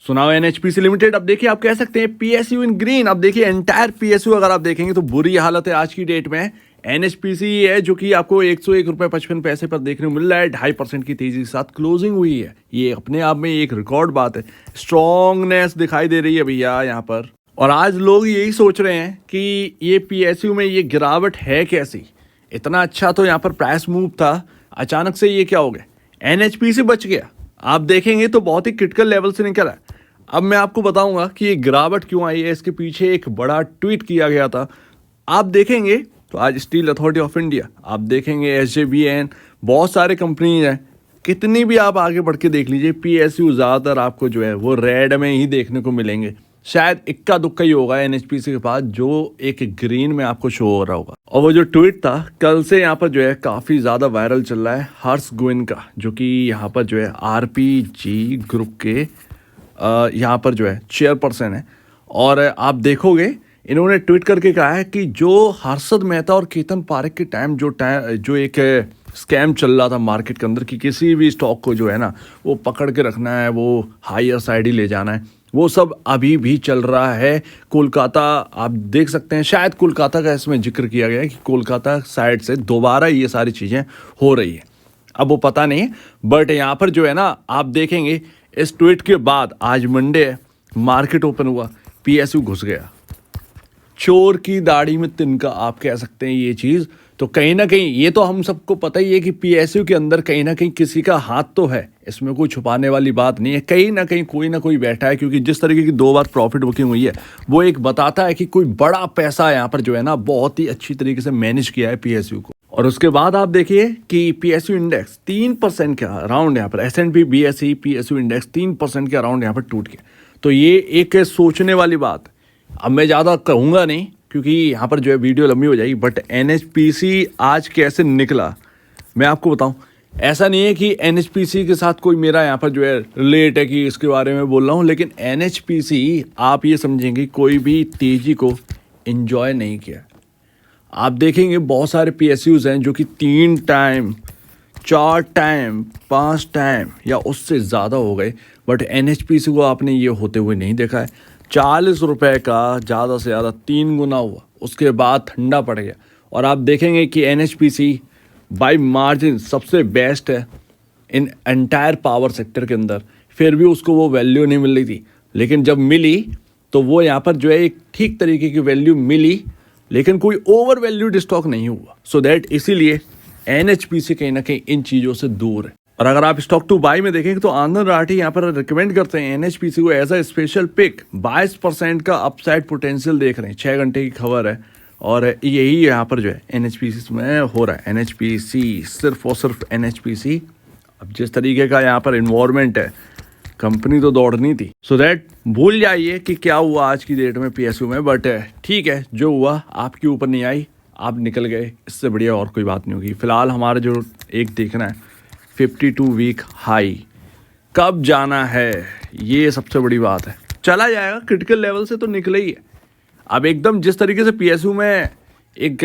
सुनाओ NHPC limited. अब देखिए आप कह सकते हैं पीएसयू इन ग्रीन। अब देखिए एंटायर पीएसयू अगर आप देखेंगे तो बुरी हालत है आज की डेट में। एनएचपीसी है जो कि आपको 101 रुपये 55 पैसे पर देखने को मिल रहा है। 2.5% की तेजी के साथ क्लोजिंग हुई है। ये अपने आप में एक रिकॉर्ड बात है। स्ट्रॉन्गनेस दिखाई दे रही है भैया यहाँ पर। और आज लोग यही सोच रहे हैं कि ये पीएसयू में ये गिरावट है कैसी। इतना अच्छा तो यहाँ पर प्राइस मूव था, अचानक से ये क्या हो गया। एनएचपीसी बच गया। आप देखेंगे तो बहुत ही क्रिटिकल लेवल से निकला है। अब मैं आपको बताऊंगा कि ये गिरावट क्यों आई है। इसके पीछे एक बड़ा ट्वीट किया गया था। आप देखेंगे तो आज स्टील अथॉरिटी ऑफ इंडिया, आप देखेंगे एसजेवीएन, बहुत सारे कंपनीज हैं। कितनी भी आप आगे बढ़ के देख लीजिए, पीएसयू ज़्यादातर आपको जो है वो रेड में ही देखने को मिलेंगे। शायद इक्का दुक्का ही होगा एनएचपीसी के पास जो एक ग्रीन में आपको शो हो रहा होगा। और वो जो ट्वीट था कल से यहाँ पर जो है काफ़ी ज़्यादा वायरल चल रहा है, हर्ष गोविंद का, जो कि यहाँ पर जो है आरपीजी ग्रुप के यहाँ पर जो है चेयरपर्सन है। और आप देखोगे इन्होंने ट्वीट करके कहा है कि जो हर्षद मेहता और केतन पारेख के टाइम जो एक स्कैम चल रहा था मार्केट के अंदर कि किसी भी स्टॉक को जो है ना वो पकड़ के रखना है, वो हायर साइड ही ले जाना है, वो सब अभी भी चल रहा है। कोलकाता आप देख सकते हैं, शायद कोलकाता का इसमें जिक्र किया गया है कि कोलकाता साइड से दोबारा ये सारी चीज़ें हो रही है। अब वो पता नहीं, बट यहाँ पर जो है ना आप देखेंगे इस ट्वीट के बाद आज मंडे है, मार्केट ओपन हुआ, पीएसयू घुस गया। चोर की दाढ़ी में तिनका आप कह सकते हैं ये चीज़। तो कहीं ना कहीं ये तो हम सबको पता ही है कि पीएसयू के अंदर कहीं ना कहीं किसी का हाथ तो है, इसमें कोई छुपाने वाली बात नहीं है। कहीं ना कहीं कोई ना कोई बैठा है, क्योंकि जिस तरीके की 2 बार प्रॉफिट बुकिंग हुई है वो एक बताता है कि कोई बड़ा पैसा यहाँ पर जो है ना बहुत ही अच्छी तरीके से मैनेज किया है पीएसयू को। और उसके बाद आप देखिए कि पीएसयू इंडेक्स 3% के अराउंड यहाँ पर, एस&पी बीएसई पीएसयू इंडेक्स 3% के अराउंड यहाँ पर टूट गया। तो ये एक सोचने वाली बात। अब मैं ज़्यादा कहूँगा नहीं क्योंकि यहाँ पर जो है वीडियो लंबी हो जाएगी, बट एनएचपीसी आज कैसे निकला मैं आपको बताऊँ। ऐसा नहीं है कि एनएचपीसी के साथ कोई मेरा यहाँ पर जो है रिलेट है कि इसके बारे में बोल रहा हूँ, लेकिन एनएचपीसी आप ये समझेंगे कोई भी तेज़ी को एंजॉय नहीं किया। आप देखेंगे बहुत सारे पीएसयूज़ हैं जो कि 3 टाइम 4 टाइम 5 टाइम या उससे ज़्यादा हो गए, बट एनएचपीसी को आपने ये होते हुए नहीं देखा है। 40 रुपये का ज़्यादा से ज़्यादा 3 गुना हुआ, उसके बाद ठंडा पड़ गया। और आप देखेंगे कि एनएचपीसी बाय मार्जिन सबसे बेस्ट है इन एंटायर पावर सेक्टर के अंदर, फिर भी उसको वो वैल्यू नहीं मिल रही थी। लेकिन जब मिली तो वो यहाँ पर जो है एक ठीक तरीके की वैल्यू मिली, लेकिन कोई ओवर वैल्यूड स्टॉक नहीं हुआ। सो दैट इसीलिए एनएचपीसी कहीं ना कहीं इन चीज़ों से दूर है। और अगर आप स्टॉक टू बाई में देखेंगे तो आनंद राठी यहाँ पर रिकमेंड करते हैं एनएचपीसी को एज अ स्पेशल पिक। 22% का अपसाइड पोटेंशियल देख रहे हैं, 6 घंटे की खबर है। और यही यहाँ पर जो है एनएचपीसी में हो रहा है। एनएचपीसी सिर्फ और सिर्फ एनएचपीसी। अब जिस तरीके का यहाँ पर इन्वायरमेंट है, कंपनी तो दौड़नी थी। सो दैट भूल जाइए कि क्या हुआ आज की डेट में पीएसयू में, बट ठीक है जो हुआ आपके ऊपर नहीं आई, आप निकल गए, इससे बढ़िया और कोई बात नहीं होगी। फिलहाल हमारा जो एक देखना है 52 वीक हाई कब जाना है, ये सबसे बड़ी बात है। चला जाएगा, क्रिटिकल लेवल से तो निकले ही है। अब एकदम जिस तरीके से पीएसयू में एक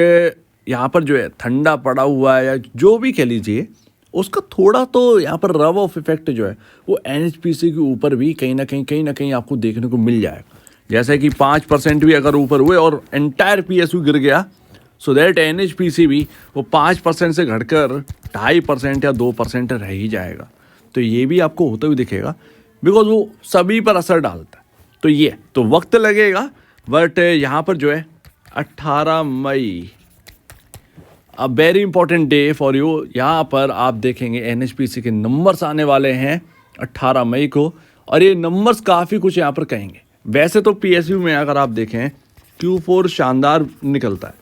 यहाँ पर जो है ठंडा पड़ा हुआ है या जो भी कह लीजिए, उसका थोड़ा तो यहाँ पर रब ऑफ इफेक्ट जो है वो एनएचपीसी के ऊपर भी कहीं ना कहीं आपको देखने को मिल जाएगा। जैसे कि 5% भी अगर ऊपर हुए और एंटायर पीएसयू गिर गया, सो दैट एनएचपीसी भी वो 5% से घटकर 2.5% या 2% रह ही जाएगा। तो ये भी आपको होता हुआ दिखेगा, बिकॉज वो सभी पर असर डालता है। तो ये तो वक्त लगेगा, बट यहाँ पर जो है 18 मई a very important day for you. यहाँ पर आप देखेंगे एनएचपीसी के नंबर्स आने वाले हैं 18 मई को, और ये नंबर्स काफ़ी कुछ यहाँ पर कहेंगे। वैसे तो पीएसयू में अगर आप देखें Q4 शानदार निकलता है,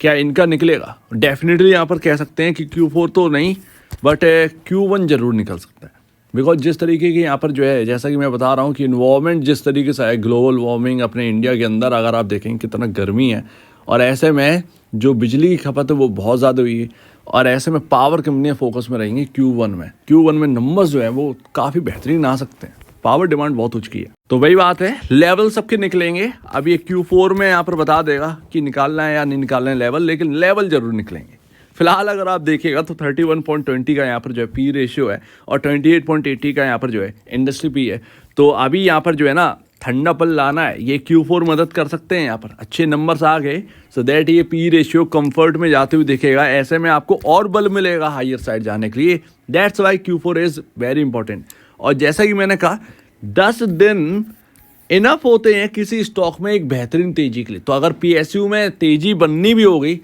क्या इनका निकलेगा? डेफिनेटली यहाँ पर कह सकते हैं कि Q4 तो नहीं, बट Q1 जरूर निकल सकता है। बिकॉज जिस तरीके की यहाँ पर जो है, जैसा कि मैं बता रहा हूँ कि इन्वायरमेंट जिस तरीके से है, ग्लोबल वार्मिंग अपने इंडिया के अंदर अगर आप देखेंगे कितना गर्मी है, और ऐसे में जो बिजली की खपत है वो बहुत ज़्यादा हुई है, और ऐसे में पावर कंपनियाँ फोकस में रहेंगी Q1 में नंबर्स जो है वो काफ़ी बेहतरीन आ सकते हैं। पावर डिमांड बहुत उच्च की है। तो वही बात है, लेवल सबके निकलेंगे। अब ये Q4 में यहाँ पर बता देगा कि निकालना है या नहीं निकालना है लेवल, लेकिन लेवल जरूर निकलेंगे। फिलहाल अगर आप देखिएगा तो 31.20 का यहाँ पर जो है पी रेशियो है, और 28.80 का यहाँ पर जो है इंडस्ट्री पी है। तो अभी यहाँ पर जो है ना ठंडा पल लाना है, ये Q4 मदद कर सकते हैं। यहाँ पर अच्छे नंबर्स आ गए, सो दैट ये पी रेशियो कंफर्ट में जाते हुए दिखेगा। ऐसे में आपको और बल मिलेगा हायर साइड जाने के लिए। That's why Q4 is very important. और जैसा कि मैंने कहा 10 दिन इनफ होते हैं किसी स्टॉक में एक बेहतरीन तेजी के लिए। तो अगर PSU में तेजी बननी भी होगी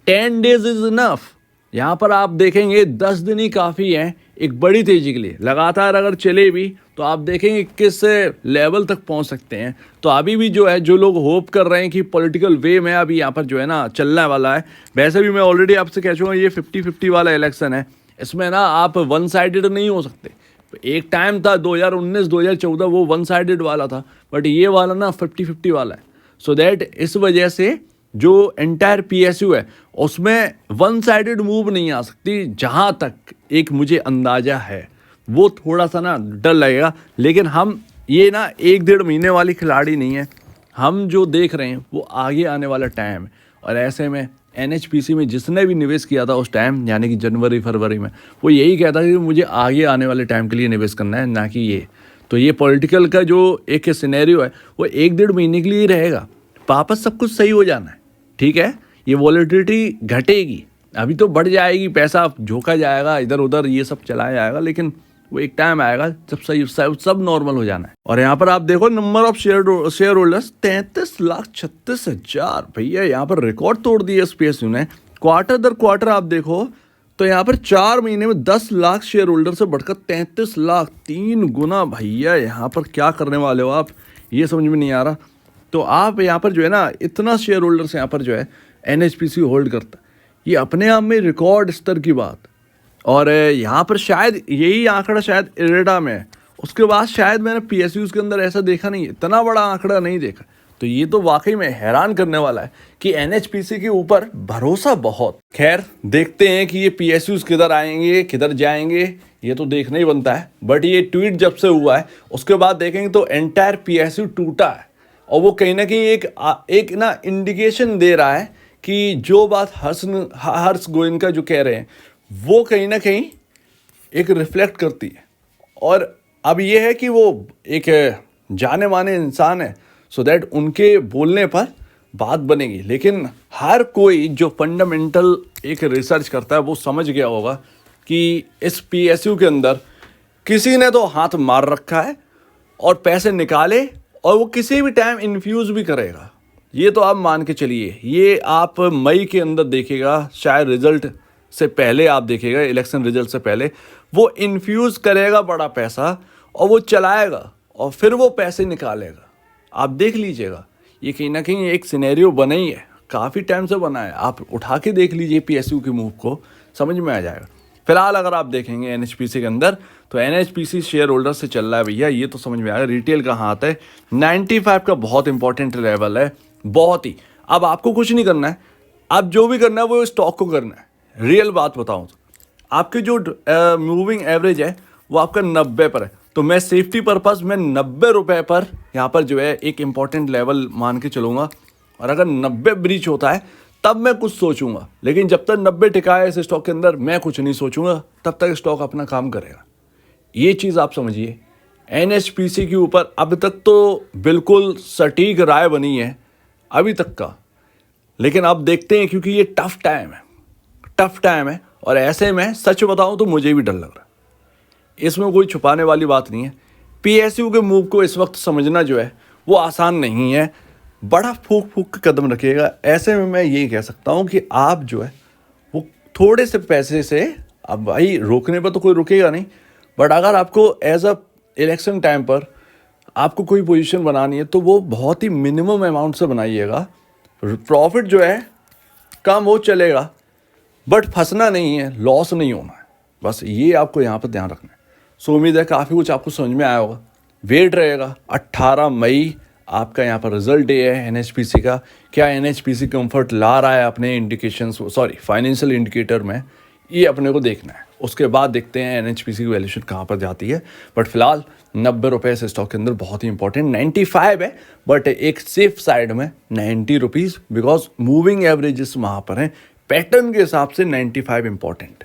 10 डेज इज इनफ। यहाँ पर आप देखेंगे 10 दिन ही काफ़ी हैं एक बड़ी तेजी के लिए। लगातार अगर चले भी तो आप देखेंगे किस लेवल तक पहुँच सकते हैं। तो अभी भी जो है, जो लोग होप कर रहे हैं कि पॉलिटिकल वे में अभी यहाँ पर जो है ना चलने वाला है, वैसे भी मैं ऑलरेडी आपसे कह चुका हूँ ये 50-50 वाला इलेक्शन है। इसमें ना आप वन साइडेड नहीं हो सकते। एक टाइम था 2019-2014 वो वन साइडेड वाला था, बट ये वाला ना 50-50 वाला है। सो दैट इस वजह से जो एंटायर PSU है उसमें वन साइडेड मूव नहीं आ सकती, जहाँ तक एक मुझे अंदाज़ा है। वो थोड़ा सा ना डर लगेगा, लेकिन हम ये ना 1-1.5 महीने वाली खिलाड़ी नहीं है। हम जो देख रहे हैं वो आगे आने वाला टाइम है। और ऐसे में NHPC में जिसने भी निवेश किया था उस टाइम, यानी कि जनवरी-फरवरी में, वो यही कहता है कि मुझे आगे आने वाले टाइम के लिए निवेश करना है, ना कि ये। तो ये पॉलिटिकल का जो एक सिनेरियो है वो 1-1.5 महीने के लिए ही रहेगा। वापस सब कुछ सही हो जाना है, ठीक है। ये वॉलेटिलिटी घटेगी, अभी तो बढ़ जाएगी, पैसा झोंका जाएगा इधर उधर, ये सब चलाया जाएगा, लेकिन वो एक टाइम आएगा जब सही सब नॉर्मल हो जाना है। और यहाँ पर आप देखो नंबर ऑफ शेयर होल्डर्स 33,36,000। भैया यहाँ पर रिकॉर्ड तोड़ दिया PSU ने। क्वार्टर दर क्वार्टर आप देखो तो यहाँ पर 4 महीने में 10 लाख शेयर होल्डर से बढ़कर 33 लाख, 3 गुना। भैया यहाँ पर क्या करने वाले हो आप, ये समझ में नहीं आ रहा। तो आप यहाँ पर जो है ना इतना शेयर होल्डर्स यहाँ पर जो है NHPC होल्ड करता है, ये अपने आप में रिकॉर्ड स्तर की बात। और यहाँ पर शायद यही आंकड़ा शायद इरेडा में है, उसके बाद शायद मैंने PSUs के अंदर ऐसा देखा नहीं, इतना बड़ा आंकड़ा नहीं देखा। तो ये तो वाकई में हैरान करने वाला है कि NHPC के ऊपर भरोसा बहुत। खैर देखते हैं कि ये PSUs किधर आएंगे किधर जाएंगे, ये तो देखना ही बनता है। बट ये ट्वीट जब से हुआ है उसके बाद देखेंगे तो एंटायर PSU टूटा है। और वो कहीं ना कहीं एक ना इंडिकेशन दे रहा है कि जो बात हर्ष गोयनका जो कह रहे हैं वो कहीं ना कहीं एक रिफ्लेक्ट करती है। और अब ये है कि वो एक जाने माने इंसान है, सो दैट उनके बोलने पर बात बनेगी। लेकिन हर कोई जो फंडामेंटल एक रिसर्च करता है वो समझ गया होगा कि इस PSU के अंदर किसी ने तो हाथ मार रखा है और पैसे निकाले, और वो किसी भी टाइम इन्फ्यूज़ भी करेगा। ये तो आप मान के चलिए, ये आप मई के अंदर देखिएगा, शायद रिजल्ट से पहले आप देखिएगा, इलेक्शन रिजल्ट से पहले वो इन्फ्यूज़ करेगा बड़ा पैसा और वो चलाएगा और फिर वो पैसे निकालेगा। आप देख लीजिएगा, ये कहीं ना कहीं एक सिनेरियो बना ही है, काफ़ी टाइम से बना है। आप उठा के देख लीजिए PSU के मूव को, समझ में आ जाएगा। फिलहाल अगर आप देखेंगे NHPC के अंदर तो NHPC शेयर होल्डर से चल रहा है भैया, ये तो समझ में आएगा। रिटेल का हाथ है 95 का, बहुत इंपॉर्टेंट लेवल है, बहुत ही। अब आपको कुछ नहीं करना है, अब जो भी करना है वो स्टॉक को करना है। रियल बात बताऊं तो आपके जो मूविंग एवरेज है वो आपका 90 पर है, तो मैं सेफ्टी पर्पस में 90 रुपये पर यहाँ पर जो है एक इम्पॉर्टेंट लेवल मान के चलूँगा। और अगर 90 ब्रीच होता है तब मैं कुछ सोचूंगा, लेकिन जब तक 90 टिका है इस स्टॉक के अंदर मैं कुछ नहीं सोचूंगा, तब तक स्टॉक अपना काम करेगा। ये चीज़ आप समझिए। NHPC के ऊपर अब तक तो बिल्कुल सटीक राय बनी है अभी तक का, लेकिन अब देखते हैं, क्योंकि ये टफ टाइम है। और ऐसे में सच बताऊं तो मुझे भी डर लग रहा है, इसमें कोई छुपाने वाली बात नहीं है। PSU के मूव को इस वक्त समझना जो है वो आसान नहीं है, बड़ा फूक के कदम रखिएगा। ऐसे में मैं यही कह सकता हूं कि आप जो है वो थोड़े से पैसे से, अब भाई रोकने पर तो कोई रुकेगा नहीं, बट अगर आपको एज अ इलेक्शन टाइम पर आपको कोई पोजीशन बनानी है तो वो बहुत ही मिनिमम अमाउंट से बनाइएगा। प्रॉफिट जो है कम हो चलेगा, बट फंसना नहीं है, लॉस नहीं होना है, बस ये आपको यहाँ पर ध्यान रखना है। सो उम्मीद है काफ़ी कुछ आपको समझ में आया होगा। वेट रहेगा 18 मई आपका यहाँ पर रिजल्ट डे है NHPC का। क्या NHPC कंफर्ट ला रहा है अपने फाइनेंशियल इंडिकेटर में, ये अपने को देखना है। उसके बाद देखते हैं NHPC की वैल्यूएशन कहाँ पर जाती है। बट फिलहाल 90 रुपये से स्टॉक के अंदर बहुत ही इंपॉर्टेंट, 95 है बट एक सेफ साइड में 90 रुपीज़, बिकॉज मूविंग एवरेजेस वहाँ पर हैं, पैटर्न के हिसाब से 95 इंपॉर्टेंट।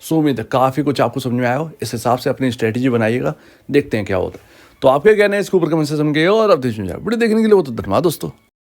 सो उम्मीद है काफ़ी कुछ आपको समझ में आया हो, इस हिसाब से अपनी स्ट्रेटेजी बनाइएगा, देखते हैं क्या होता है। तो आपके कहना है इसके ऊपर कमेंट सेक्शन में और अब वीडियो देखने के लिए बहुत धन्यवाद दोस्तों।